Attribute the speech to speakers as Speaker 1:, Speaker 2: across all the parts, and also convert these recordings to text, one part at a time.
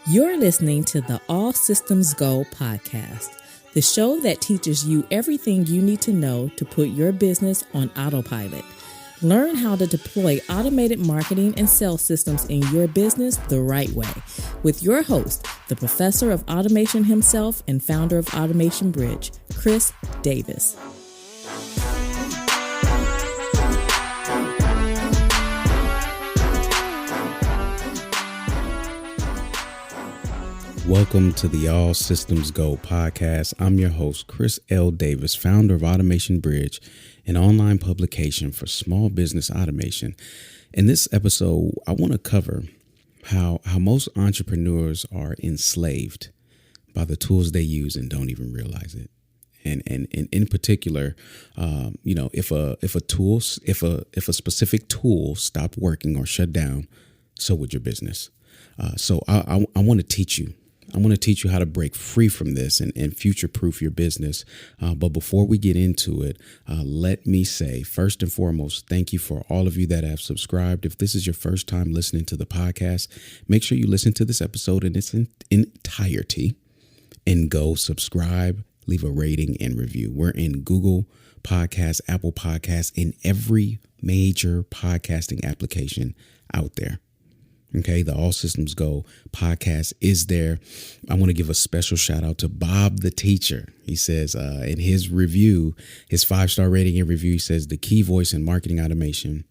Speaker 1: You're listening to the All Systems Go podcast, the show that teaches you everything you need to know to put your business on autopilot. Learn how to deploy automated marketing and sales systems in your business the right way with your host, the professor of automation himself and founder of Automation Bridge, Chris Davis.
Speaker 2: Welcome to the All Systems Go podcast. I'm your host, Chris L. Davis, founder of Automation Bridge, an online publication for small business automation. In this episode, I want to cover how most entrepreneurs are enslaved by the tools they use and don't even realize it. And in particular, if a specific tool stopped working or shut down, so would your business. So I want to teach you. I want to teach you how to break free from this and future-proof your business. But before we get into it, let me say, first and foremost, thank you for all of you that have subscribed. If this is your first time listening to the podcast, make sure you listen to this episode in its entirety and go subscribe, leave a rating and review. We're in Google Podcasts, Apple Podcasts, in every major podcasting application out there. Okay, the All Systems Go podcast is there. I want to give a special shout out to Bob the teacher. He says in his review, his 5-star rating and review, he says the key voice in marketing automation.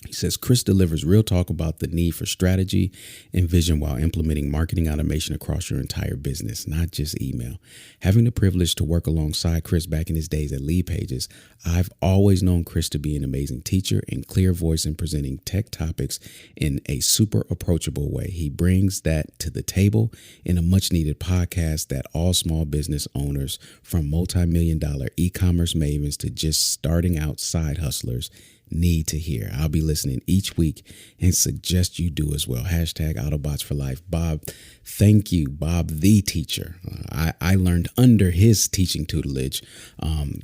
Speaker 2: He says, Chris delivers real talk about the need for strategy and vision while implementing marketing automation across your entire business, not just email. Having the privilege to work alongside Chris back in his days at Lead Pages, I've always known Chris to be an amazing teacher and clear voice in presenting tech topics in a super approachable way. He brings that to the table in a much needed podcast that all small business owners, from multi-million-dollar e-commerce mavens to just starting out side hustlers, need to hear. I'll be listening each week and suggest you do as well. Hashtag Autobots for Life. Bob, thank you, Bob the teacher. I learned under his teaching tutelage.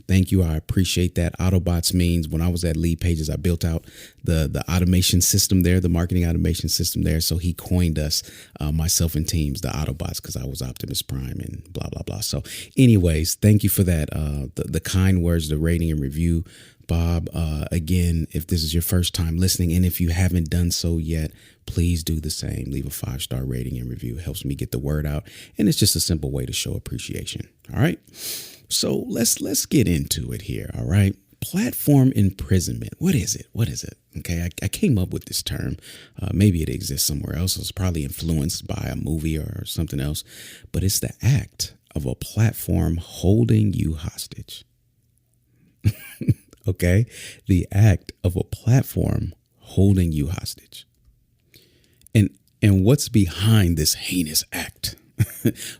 Speaker 2: Thank you. I appreciate that. Autobots means when I was at Lead Pages, I built out the automation system there, the marketing automation system there. So he coined us, myself and teams, the Autobots, because I was Optimus Prime and blah, blah, blah. So anyways, thank you for that. The kind words, the rating and review. Bob, again, if this is your first time listening, and if you haven't done so yet, please do the same. Leave a 5-star rating and review. It helps me get the word out. And it's just a simple way to show appreciation. All right. So let's get into it here. All right. Platform imprisonment. What is it? What is it? Okay. I came up with this term. Maybe it exists somewhere else. It's probably influenced by a movie or something else, but it's the act of a platform holding you hostage. Okay, the act of a platform holding you hostage. And what's behind this heinous act?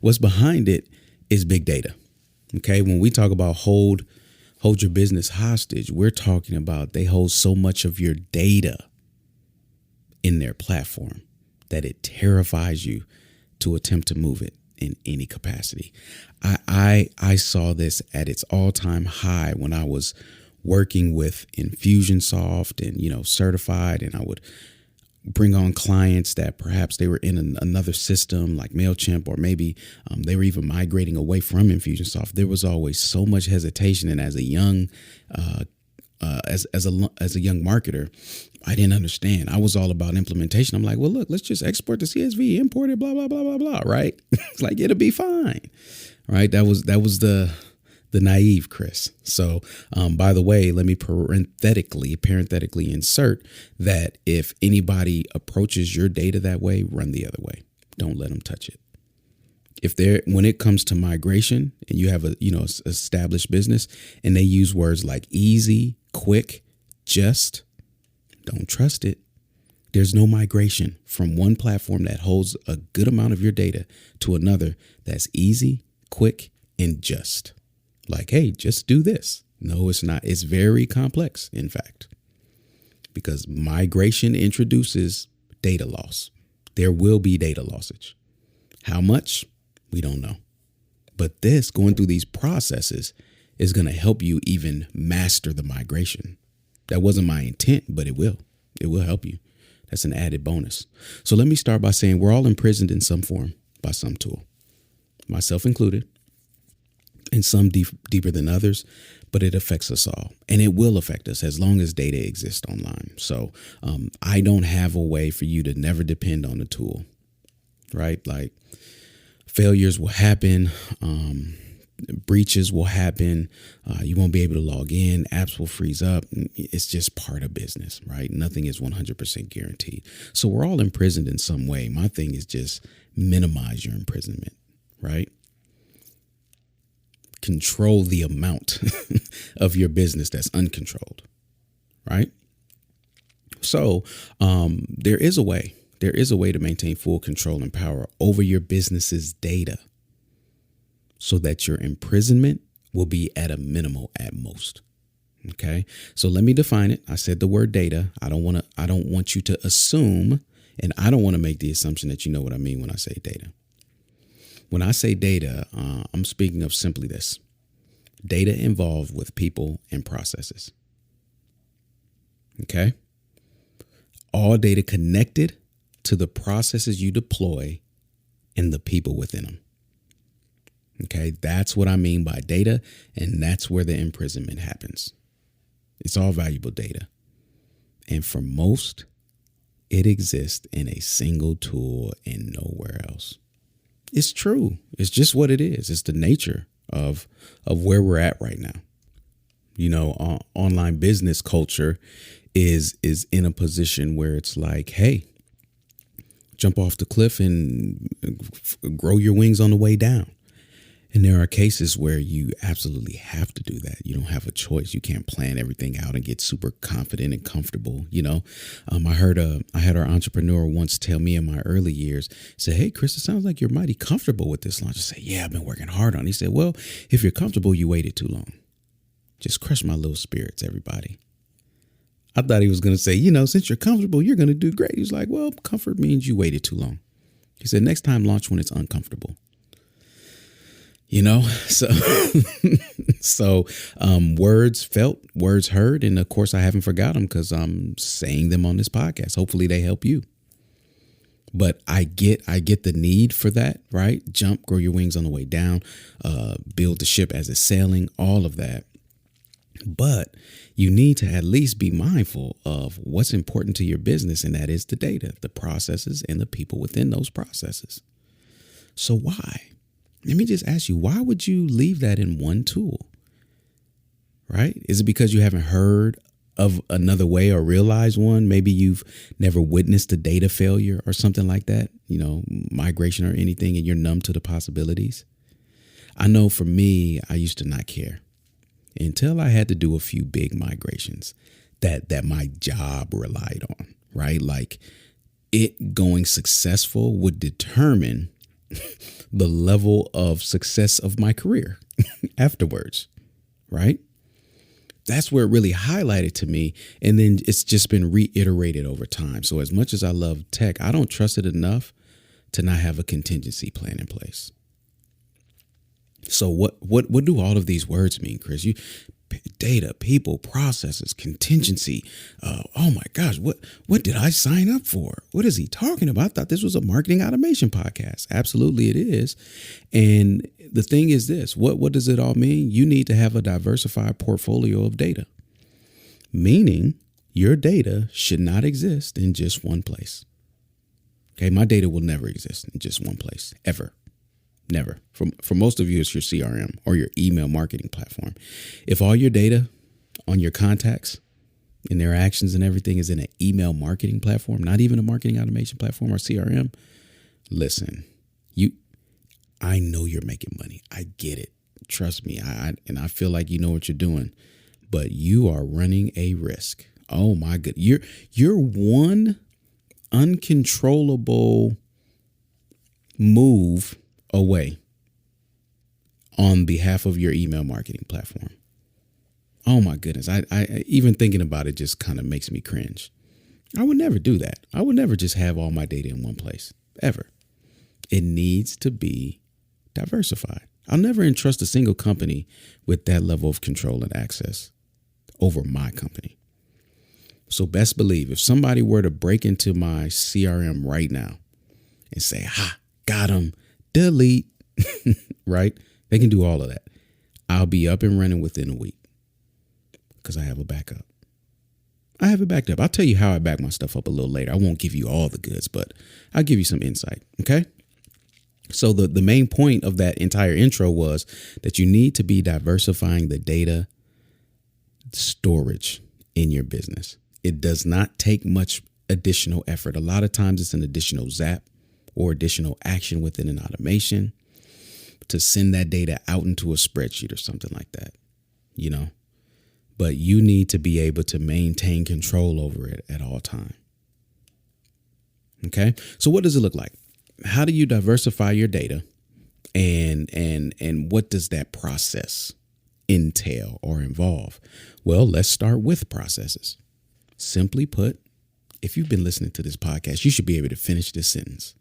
Speaker 2: What's behind it is big data. Okay, when we talk about hold your business hostage, we're talking about they hold so much of your data in their platform that it terrifies you to attempt to move it in any capacity. I saw this at its all-time high when I was working with Infusionsoft and, certified, and I would bring on clients that perhaps they were in another system like MailChimp, or maybe they were even migrating away from Infusionsoft. There was always so much hesitation. And as a young, as a young marketer, I didn't understand. I was all about implementation. I'm like, well, look, let's just export the CSV, import it, blah, blah, blah, blah, blah. Right. It's like, it'll be fine. Right. That was the naive Chris. So, by the way, let me parenthetically insert that if anybody approaches your data that way, run the other way. Don't let them touch it. When it comes to migration and you have a established business and they use words like easy, quick, just, don't trust it. There's no migration from one platform that holds a good amount of your data to another that's easy, quick, and just. Like, hey, just do this. No, it's not. It's very complex, in fact, because migration introduces data loss. There will be data lossage. How much? We don't know. But going through these processes is going to help you even master the migration. That wasn't my intent, but it will. It will help you. That's an added bonus. So let me start by saying we're all imprisoned in some form by some tool, myself included, and some deeper than others, but it affects us all, and it will affect us as long as data exists online. So I don't have a way for you to never depend on the tool, right? Like failures will happen. Breaches will happen. You won't be able to log in. Apps will freeze up. It's just part of business, right? Nothing is 100% guaranteed. So we're all imprisoned in some way. My thing is just minimize your imprisonment, right? Control the amount of your business that's uncontrolled, right? So there is a way. There is a way to maintain full control and power over your business's data, so that your imprisonment will be at a minimal at most. Okay. So let me define it. I said the word data. I don't want you to assume, and I don't want to make the assumption that you know what I mean when I say data. When I say data, I'm speaking of simply this: data involved with people and processes. Okay. All data connected to the processes you deploy and the people within them. Okay, that's what I mean by data, and that's where the imprisonment happens. It's all valuable data. And for most, it exists in a single tool and nowhere else. It's true. It's just what it is. It's the nature of where we're at right now. You know, online business culture is in a position where it's like, hey, jump off the cliff and grow your wings on the way down. And there are cases where you absolutely have to do that. You don't have a choice. You can't plan everything out and get super confident and comfortable. You know, I had our entrepreneur once tell me in my early years, say, "Hey, Chris, it sounds like you're mighty comfortable with this launch." I said, "Yeah, I've been working hard on it." He said, "Well, if you're comfortable, you waited too long." Just crush my little spirits, everybody. I thought he was going to say, you know, since you're comfortable, you're going to do great. He was like, well, comfort means you waited too long. He said, next time launch when it's uncomfortable. You know, so words felt, words heard. And of course, I haven't forgot them because I'm saying them on this podcast. Hopefully they help you. But I get the need for that, right? Jump, grow your wings on the way down, build the ship as it's sailing, all of that. But you need to at least be mindful of what's important to your business, and that is the data, the processes, and the people within those processes. So why? Let me just ask you, why would you leave that in one tool? Right? Is it because you haven't heard of another way or realized one? Maybe you've never witnessed a data failure or something like that, you know, migration or anything, and you're numb to the possibilities. I know for me, I used to not care until I had to do a few big migrations that my job relied on, right? Like it going successful would determine the level of success of my career afterwards, right? That's where it really highlighted to me. And then it's just been reiterated over time. So as much as I love tech, I don't trust it enough to not have a contingency plan in place. So what do all of these words mean, Chris? Data, people, processes, contingency. Oh my gosh, what did I sign up for? What is he talking about? I thought this was a marketing automation podcast. Absolutely it is. And the thing is this, what does it all mean? You need to have a diversified portfolio of data, meaning your data should not exist in just one place. Okay, my data will never exist in just one place, ever. Never. For most of you, it's your CRM or your email marketing platform. If all your data on your contacts and their actions and everything is in an email marketing platform, not even a marketing automation platform or CRM, listen, I know you're making money. I get it. Trust me. I feel like you know what you're doing, but you are running a risk. Oh my God. You're one uncontrollable move away on behalf of your email marketing platform. Oh my goodness. I even thinking about it just kind of makes me cringe. I would never do that. I would never just have all my data in one place, ever. It needs to be diversified. I'll never entrust a single company with that level of control and access over my company. So best believe if somebody were to break into my CRM right now and say, ha, got him, delete, right? They can do all of that. I'll be up and running within a week because I have a backup. I have it backed up. I'll tell you how I back my stuff up a little later. I won't give you all the goods, but I'll give you some insight. Okay. So the main point of that entire intro was that you need to be diversifying the data storage in your business. It does not take much additional effort. A lot of times it's an additional zap or additional action within an automation to send that data out into a spreadsheet or something like that, you know. But you need to be able to maintain control over it at all times. Okay. So what does it look like? How do you diversify your data? And what does that process entail or involve? Well, let's start with processes. Simply put, if you've been listening to this podcast, you should be able to finish this sentence.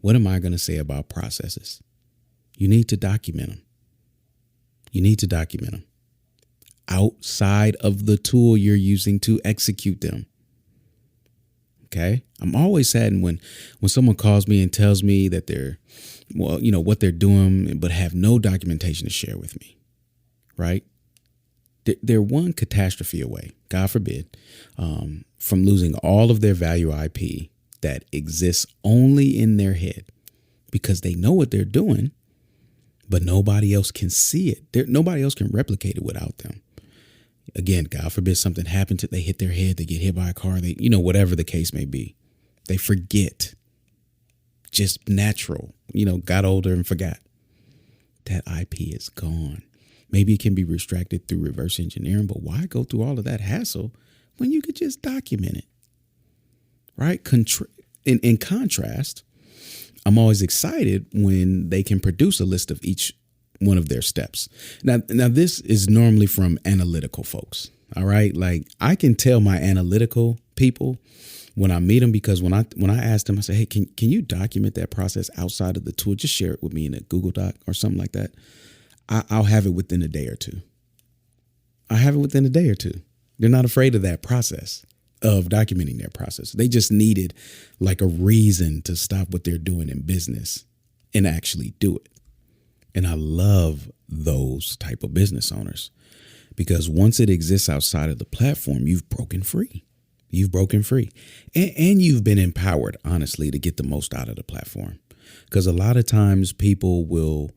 Speaker 2: What am I going to say about processes? You need to document them. You need to document them outside of the tool you're using to execute them. Okay. I'm always saddened when someone calls me and tells me that they're, well, you know, what they're doing, but have no documentation to share with me. Right. They're one catastrophe away, God forbid, from losing all of their value IP that exists only in their head because they know what they're doing, but nobody else can see it. Nobody else can replicate it without them. Again, God forbid something happened to, they hit their head, they get hit by a car, they, you know, whatever the case may be, they forget. Just natural, you know, got older and forgot. That IP is gone. Maybe it can be extracted through reverse engineering, but why go through all of that hassle when you could just document it? Right? In contrast, I'm always excited when they can produce a list of each one of their steps. Now this is normally from analytical folks. All right. Like I can tell my analytical people when I meet them, because when I ask them, I say, hey, can you document that process outside of the tool? Just share it with me in a Google Doc or something like that. I'll have it within a day or two. They're not afraid of that process of documenting their process. They just needed like a reason to stop what they're doing in business and actually do it. And I love those type of business owners because once it exists outside of the platform, you've broken free. And you've been empowered, honestly, to get the most out of the platform. Because a lot of times people will,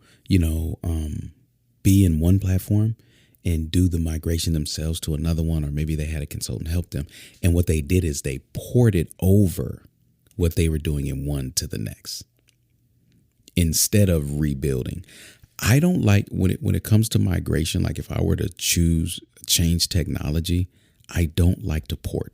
Speaker 2: be in one platform and do the migration themselves to another one, or maybe they had a consultant help them. And what they did is they ported over what they were doing in one to the next instead of rebuilding. I don't like when it comes to migration, like if I were to change technology, I don't like to port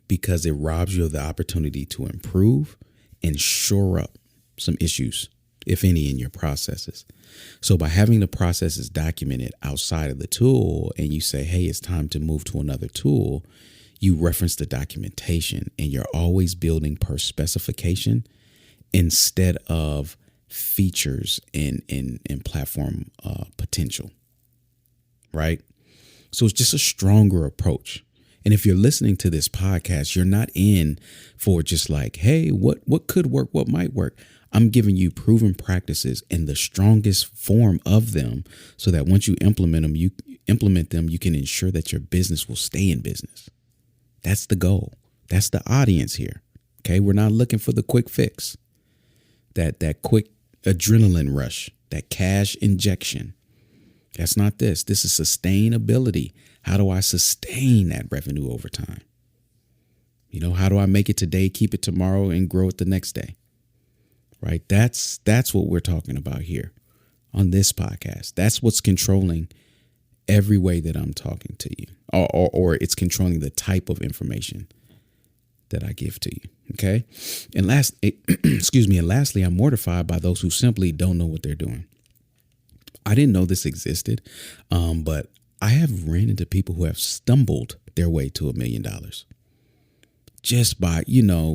Speaker 2: because it robs you of the opportunity to improve and shore up some issues, if any, in your processes. So by having the processes documented outside of the tool and you say, hey, it's time to move to another tool, you reference the documentation and you're always building per specification instead of features and platform potential. Right. So it's just a stronger approach. And if you're listening to this podcast, you're not in for just like, hey, what could work? What might work? I'm giving you proven practices in the strongest form of them so that once you implement them, you can ensure that your business will stay in business. That's the goal. That's the audience here. OK, we're not looking for the quick fix, that quick adrenaline rush, that cash injection. That's not this. This is sustainability. How do I sustain that revenue over time? How do I make it today, keep it tomorrow, and grow it the next day? Right. That's what we're talking about here on this podcast. That's what's controlling every way that I'm talking to you, or it's controlling the type of information that I give to you. OK. And lastly, I'm mortified by those who simply don't know what they're doing. I didn't know this existed, but I have ran into people who have stumbled their way to $1 million. Just by,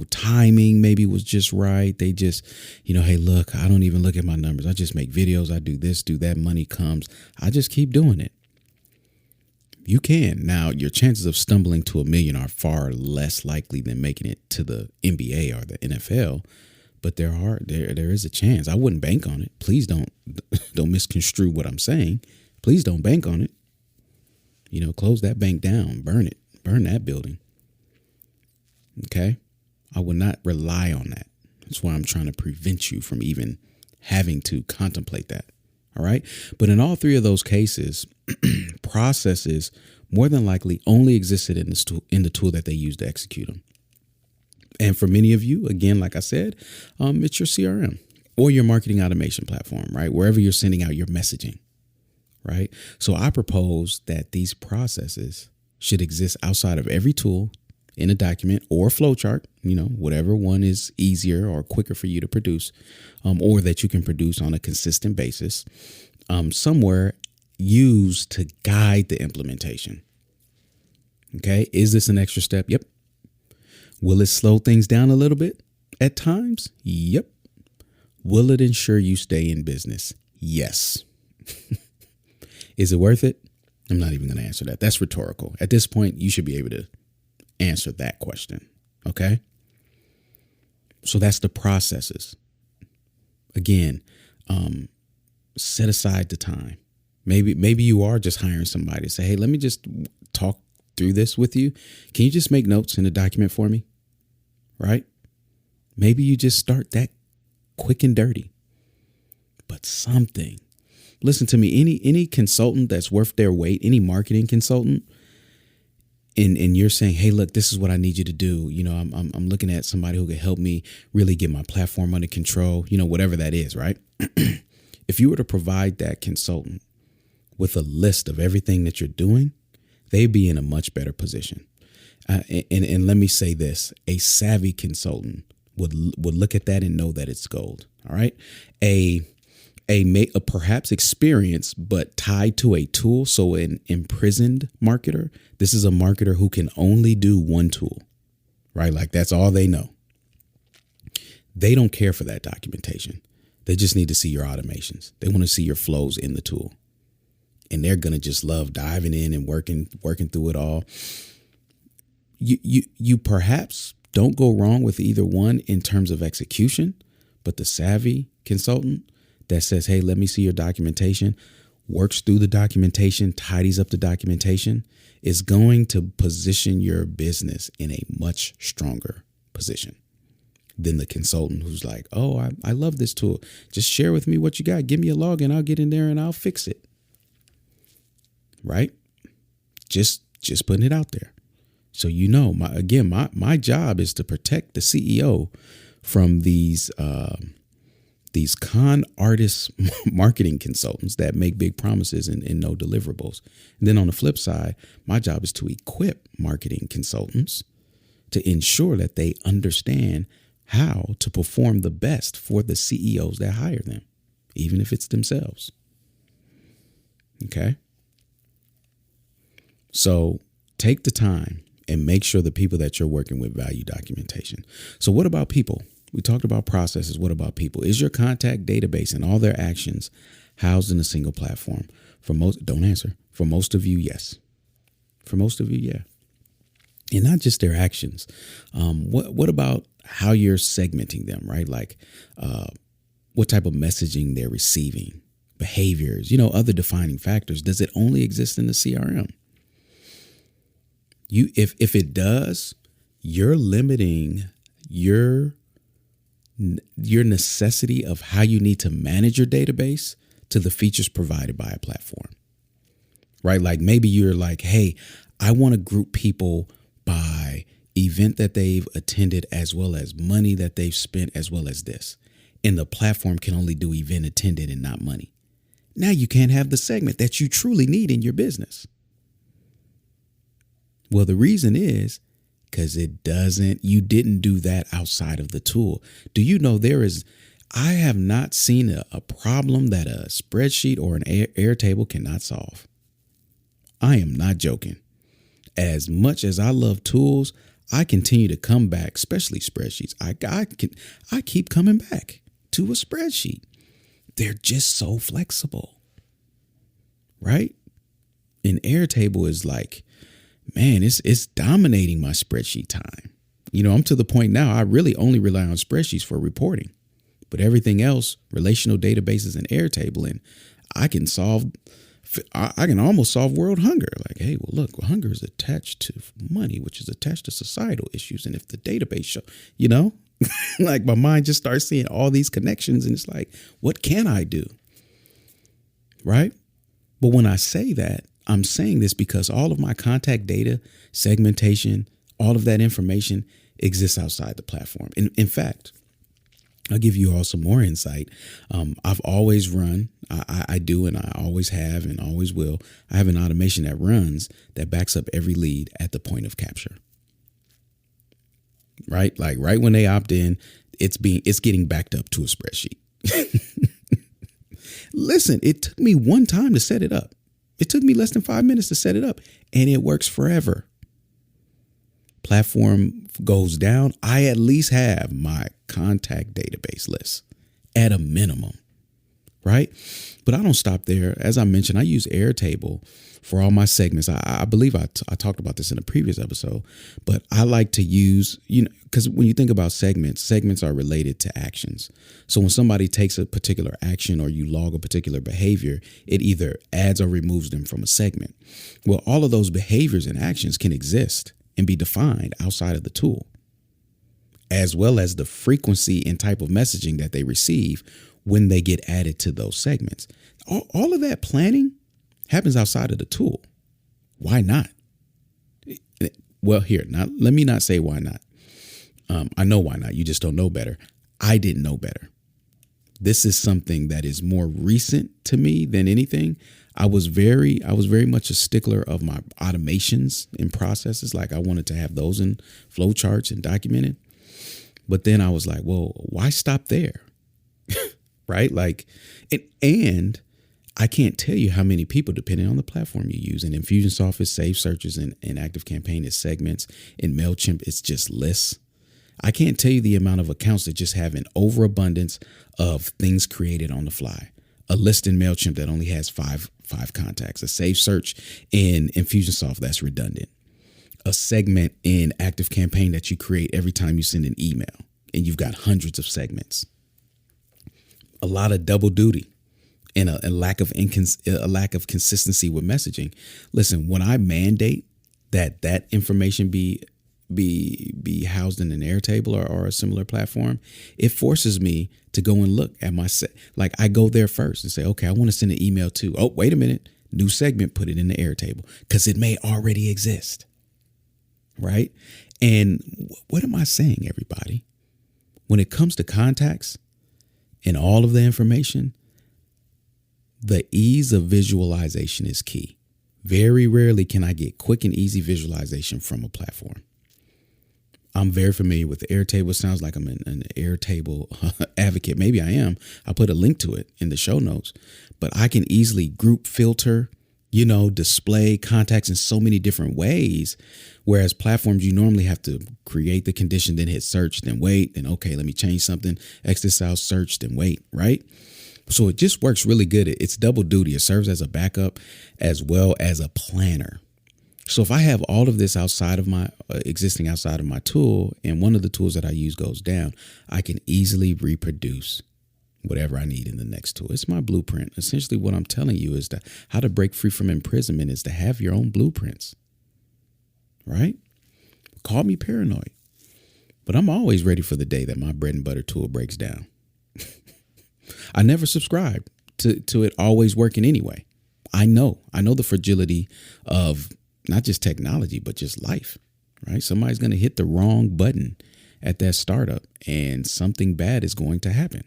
Speaker 2: timing maybe was just right. They just, hey, look, I don't even look at my numbers. I just make videos. I do this, do that. Money comes. I just keep doing it. You can. Now, your chances of stumbling to $1 million are far less likely than making it to the NBA or the NFL, but there is a chance. I wouldn't bank on it. Please don't misconstrue what I'm saying. Please don't bank on it. Close that bank down, burn it, burn that building. Okay? I would not rely on that. That's why I'm trying to prevent you from even having to contemplate that. All right. But in all three of those cases, processes more than likely only existed in the tool that they used to execute them. And for many of you, again, like I said, it's your CRM or your marketing automation platform, right? Wherever you're sending out your messaging, right? So I propose that these processes should exist outside of every tool in a document or a flowchart, whatever one is easier or quicker for you to produce, or that you can produce on a consistent basis, somewhere used to guide the implementation. Okay. Is this an extra step? Yep. Will it slow things down a little bit at times? Yep. Will it ensure you stay in business? Yes. Is it worth it? I'm not even going to answer that. That's rhetorical. At this point, you should be able to answer that question. Okay. So that's the processes. Again, set aside the time. Maybe you are just hiring somebody to say, hey, let me just talk through this with you. Can you just make notes in a document for me? Right? Maybe you just start that quick and dirty. But something. Listen to me, any consultant that's worth their weight, any marketing consultant, and you're saying, hey, look, this is what I need you to do. I'm looking at somebody who can help me really get my platform under control, whatever that is, right? If you were to provide that consultant with a list of everything that you're doing, they'd be in a much better position. And let me say this, a savvy consultant would look at that and know that it's gold. All right. A perhaps experience, but tied to a tool. So an imprisoned marketer, this is a marketer who can only do one tool, right? Like that's all they know. They don't care for that documentation. They just need to see your automations. They want to see your flows in the tool. And they're going to just love diving in and working through it all. You perhaps don't go wrong with either one in terms of execution, but the savvy consultant that says, hey, let me see your documentation, works through the documentation, tidies up the documentation, is going to position your business in a much stronger position than the consultant who's like, oh, I love this tool. Just share with me what you got. Give me a login. I'll get in there and I'll fix it. Right? Just putting it out there. So, my job is to protect the CEO from these con artist marketing consultants that make big promises and no deliverables. And then on the flip side, my job is to equip marketing consultants to ensure that they understand how to perform the best for the CEOs that hire them, even if it's themselves. Okay. So take the time and make sure the people that you're working with value documentation. So what about people? We talked about processes. What about people? Is your contact database and all their actions housed in a single platform? For most, don't answer. For most of you, yes. For most of you, yeah. And not just their actions. What about how you're segmenting them, right? Like what type of messaging they're receiving, behaviors, other defining factors. Does it only exist in the CRM? If it does, you're limiting your necessity of how you need to manage your database to the features provided by a platform, right? Like maybe you're like, hey, I want to group people by event that they've attended as well as money that they've spent as well as this. And the platform can only do event attended and not money. Now you can't have the segment that you truly need in your business. Well, the reason is because you didn't do that outside of the tool. Do you know I have not seen a problem that a spreadsheet or an Airtable cannot solve. I am not joking. As much as I love tools, I continue to come back, especially spreadsheets. I keep coming back to a spreadsheet. They're just so flexible, right? And Airtable is like, man, it's dominating my spreadsheet time. I'm to the point now I really only rely on spreadsheets for reporting, but everything else, relational databases and Airtable, and I can almost solve world hunger. Like, hey, well, look, hunger is attached to money, which is attached to societal issues. And if the database like my mind just starts seeing all these connections, and it's like, what can I do? Right. But when I say that, I'm saying this because all of my contact data, segmentation, all of that information exists outside the platform. In fact, I'll give you all some more insight. I've always run, I do, and I always have and always will. I have an automation that runs that backs up every lead at the point of capture. Right? Like right when they opt in, it's getting backed up to a spreadsheet. Listen, it took me one time to set it up. It took me less than 5 minutes to set it up, and it works forever. Platform goes down, I at least have my contact database list at a minimum, right? But I don't stop there. As I mentioned, I use Airtable for all my segments. I believe I talked about this in a previous episode, but I like to use, because when you think about segments are related to actions. So when somebody takes a particular action or you log a particular behavior, it either adds or removes them from a segment. Well, all of those behaviors and actions can exist and be defined outside of the tool, as well as the frequency and type of messaging that they receive when they get added to those segments. All of that planning happens outside of the tool. Why not? Well, let me not say why not. I know why not. You just don't know better. I didn't know better. This is something that is more recent to me than anything. I was very much a stickler of my automations and processes. Like I wanted to have those in flow charts and documented. But then I was like, well, why stop there? Right? Like, and I can't tell you how many people, depending on the platform you use. In Infusionsoft, it's Save Searches, and ActiveCampaign is segments. In MailChimp, it's just lists. I can't tell you the amount of accounts that just have an overabundance of things created on the fly. A list in MailChimp that only has five contacts. A Save Search in Infusionsoft that's redundant. A segment in ActiveCampaign that you create every time you send an email, and you've got hundreds of segments. A lot of double duty and a lack of consistency with messaging. Listen, when I mandate that information be housed in an Airtable or a similar platform, it forces me to go and look at my like I go there first and say, okay, I want to send an email to, oh, wait a minute, new segment, put it in the Airtable because it may already exist. Right. And what am I saying, everybody? When it comes to contacts and all of the information, the ease of visualization is key. Very rarely can I get quick and easy visualization from a platform. I'm very familiar with Airtable. It sounds like I'm an Airtable advocate. Maybe I am. I'll put a link to it in the show notes. But I can easily group, filter, display contacts in so many different ways. Whereas platforms, you normally have to create the condition, then hit search, then wait, then okay, let me change something, X this out, search, then wait, right? So it just works really good. It's double duty. It serves as a backup as well as a planner. So if I have all of this outside of my existing outside of my tool, and one of the tools that I use goes down, I can easily reproduce whatever I need in the next tool. It's my blueprint. Essentially, what I'm telling you is that how to break free from imprisonment is to have your own blueprints. Right? Call me paranoid, but I'm always ready for the day that my bread and butter tool breaks down. I never subscribe to it always working anyway. I know the fragility of not just technology, but just life, right? Somebody's going to hit the wrong button at that startup and something bad is going to happen.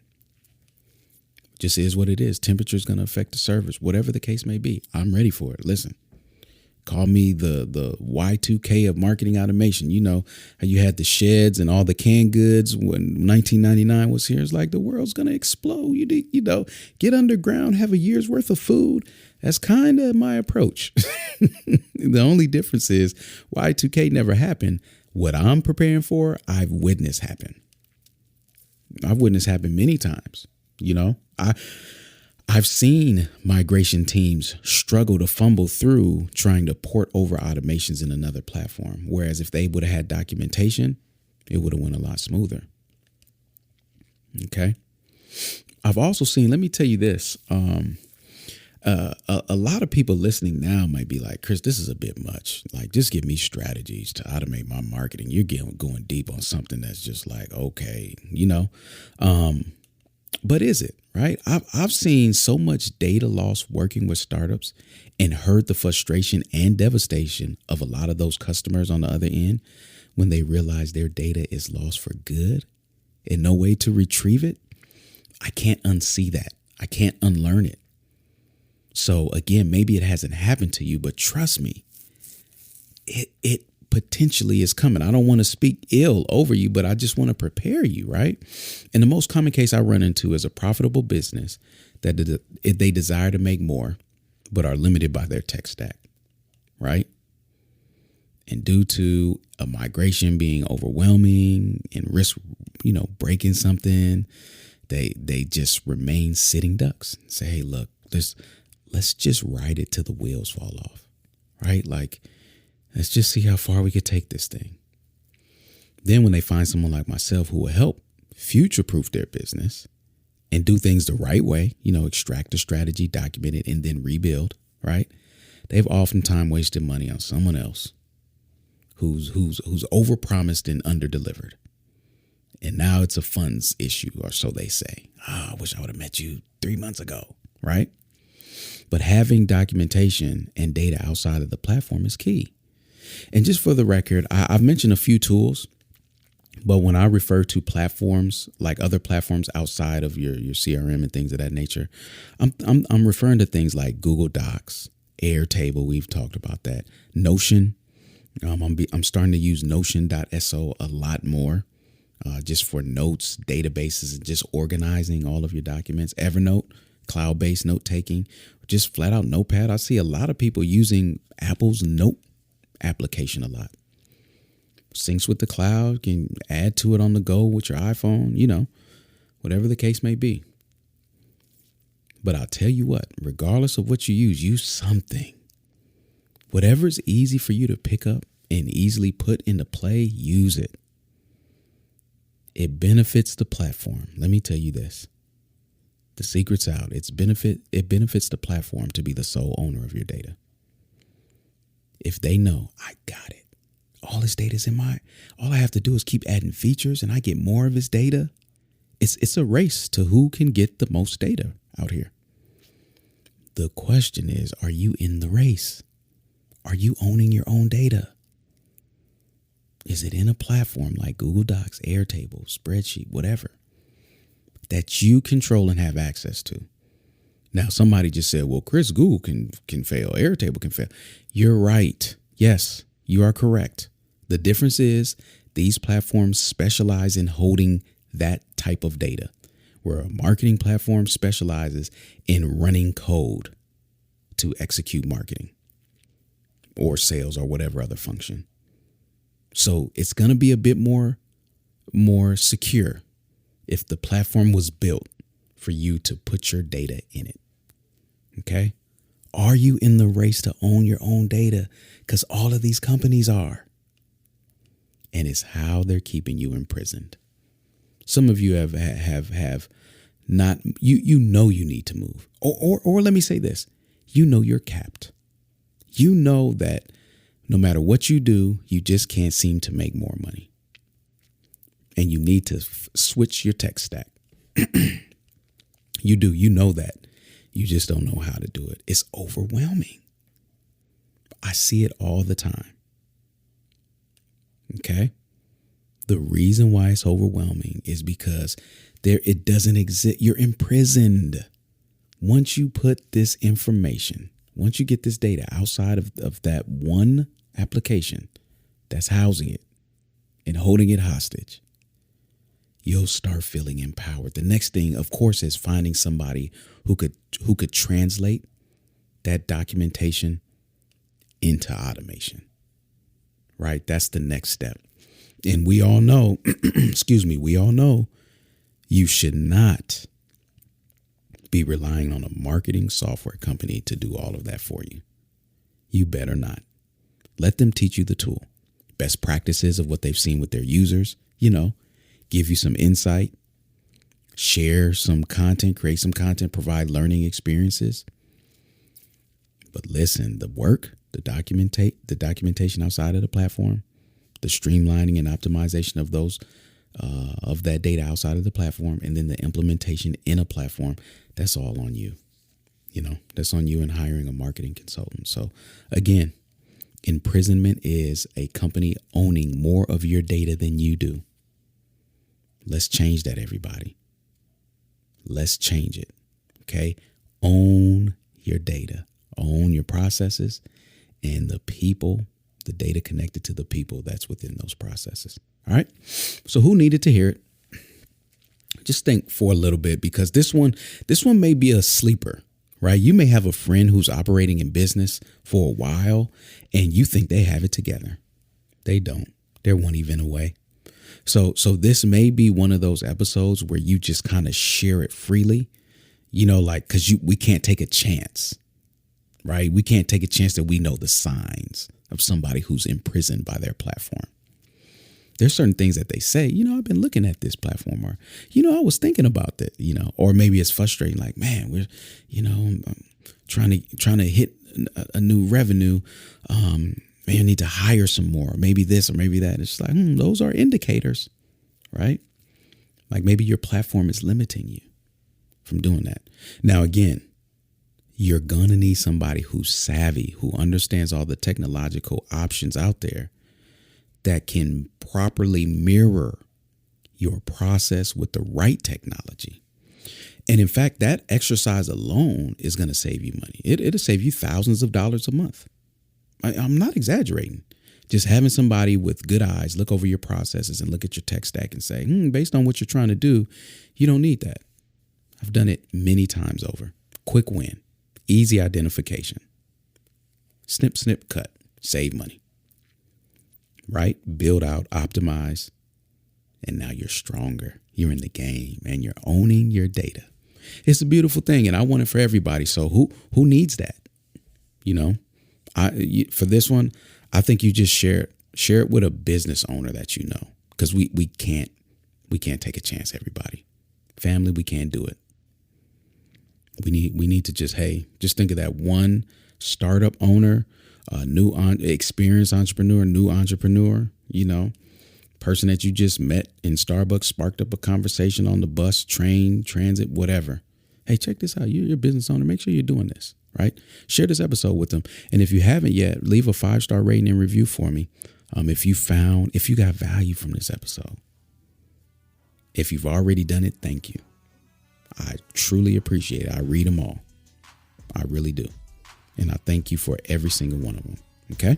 Speaker 2: Just is what it is. Temperature is going to affect the servers, whatever the case may be. I'm ready for it. Listen, call me the Y2K of marketing automation. You know how you had the sheds and all the canned goods when 1999 was here. It's like the world's going to explode. You get underground, have a year's worth of food. That's kind of my approach. The only difference is Y2K never happened. What I'm preparing for, I've witnessed happen. I've witnessed happen many times. I've seen migration teams struggle to fumble through trying to port over automations in another platform. Whereas if they would have had documentation, it would have went a lot smoother. Okay. I've also seen, let me tell you this. A lot of people listening now might be like, Chris, this is a bit much. Like, just give me strategies to automate my marketing. You're going deep on something that's just like, okay, but is it, right? I've seen so much data loss working with startups and heard the frustration and devastation of a lot of those customers on the other end when they realize their data is lost for good and no way to retrieve it. I can't unsee that. I can't unlearn it. So again, maybe it hasn't happened to you, but trust me, it potentially is coming. I don't want to speak ill over you, but I just want to prepare you, right? And the most common case I run into is a profitable business that they desire to make more, but are limited by their tech stack, right? And due to a migration being overwhelming and risk, breaking something, they just remain sitting ducks. Say, hey, look, let's just ride it till the wheels fall off, right? Like, let's just see how far we could take this thing. Then when they find someone like myself who will help future-proof their business and do things the right way, extract a strategy, document it, and then rebuild, right? They've oftentimes wasted money on someone else who's overpromised and underdelivered. And now it's a funds issue, or so they say. I wish I would have met you 3 months ago, right? But having documentation and data outside of the platform is key. And just for the record, I've mentioned a few tools, but when I refer to platforms, like other platforms outside of your CRM and things of that nature, I'm referring to things like Google Docs, Airtable. We've talked about that. Notion. I'm starting to use Notion.so a lot more, just for notes, databases, and just organizing all of your documents. Evernote, cloud-based note taking, just flat out Notepad. I see a lot of people using Apple's Note application a lot. Syncs with the cloud, can add to it on the go with your iPhone, whatever the case may be. But I'll tell you what, regardless of what you use something. Whatever is easy for you to pick up and easily put into play, use it. It benefits the platform. Let me tell you this. The secret's out. It benefits the platform to be the sole owner of your data. If they know, I got it. All this data is all I have to do is keep adding features and I get more of his data. It's a race to who can get the most data out here. The question is, are you in the race? Are you owning your own data? Is it in a platform like Google Docs, Airtable, spreadsheet, whatever, that you control and have access to? Now, somebody just said, well, Chris, Google can fail. Airtable can fail. You're right. Yes, you are correct. The difference is these platforms specialize in holding that type of data, where a marketing platform specializes in running code to execute marketing or sales or whatever other function. So it's going to be a bit more secure if the platform was built for you to put your data in it. Okay. Are you in the race to own your own data? Because all of these companies are. And it's how they're keeping you imprisoned. Some of you have not, you need to move. Or let me say this, you're capped. You know that no matter what you do, you just can't seem to make more money. And you need to switch your tech stack. You know that. You just don't know how to do it. It's overwhelming. I see it all the time. Okay? The reason why it's overwhelming is because it doesn't exist. You're imprisoned. Once you put this information, once you get this data outside of that one application that's housing it and holding it hostage, you'll start feeling empowered. The next thing, of course, is finding somebody who could translate that documentation into automation. Right? That's the next step. And we all know, we all know you should not be relying on a marketing software company to do all of that for you. You better not. Let them teach you the tool, best practices of what they've seen with their users, give you some insight, share some content, create some content, provide learning experiences. But listen, the work, the documentation outside of the platform, the streamlining and optimization of those of that data outside of the platform, and then the implementation in a platform, that's all on you. That's on you in hiring a marketing consultant. So again, Imprisonment is a company owning more of your data than you do. Let's change that, everybody. Let's change it. Okay? Own your data, own your processes, and the people, the data connected to the people that's within those processes. All right? So who needed to hear it? Just think for a little bit, because this one may be a sleeper, right? You may have a friend who's operating in business for a while and you think they have it together. They don't. They're one event away. So this may be one of those episodes where you just kind of share it freely, because we can't take a chance, right? We can't take a chance that we know the signs of somebody who's imprisoned by their platform. There's certain things that they say, I've been looking at this platform, or, I was thinking about that, or maybe it's frustrating. Like, man, we're, I'm trying to hit a new revenue. Maybe I need to hire some more, maybe this or maybe that. It's like, those are indicators, right? Like maybe your platform is limiting you from doing that. Now, again, you're going to need somebody who's savvy, who understands all the technological options out there that can properly mirror your process with the right technology. And in fact, that exercise alone is going to save you money. It'll save you thousands of dollars a month. I'm not exaggerating. Just having somebody with good eyes look over your processes and look at your tech stack and say, based on what you're trying to do, you don't need that. I've done it many times over. Quick win, easy identification. Snip, snip, cut, save money. Right? Build out, optimize. And now you're stronger. You're in the game and you're owning your data. It's a beautiful thing. And I want it for everybody. So who needs that? For this one, I think you just share it with a business owner that you know, because we can't take a chance, everybody. Family, we can't do it. We need to just think of that one startup owner, experienced entrepreneur, new entrepreneur, person that you just met in Starbucks, sparked up a conversation on the bus, train, transit, whatever. Hey, check this out. You're a business owner. Make sure you're doing this, right? Share this episode with them. And if you haven't yet, leave a 5-star rating and review for me. If you got value from this episode. If you've already done it, thank you. I truly appreciate it. I read them all. I really do. And I thank you for every single one of them. Okay.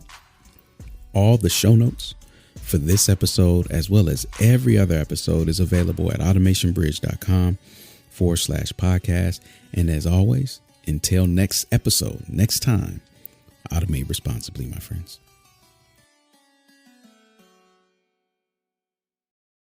Speaker 2: All the show notes for this episode, as well as every other episode, is available at automationbridge.com/podcast. And as always, until next episode, next time, automate responsibly, my friends.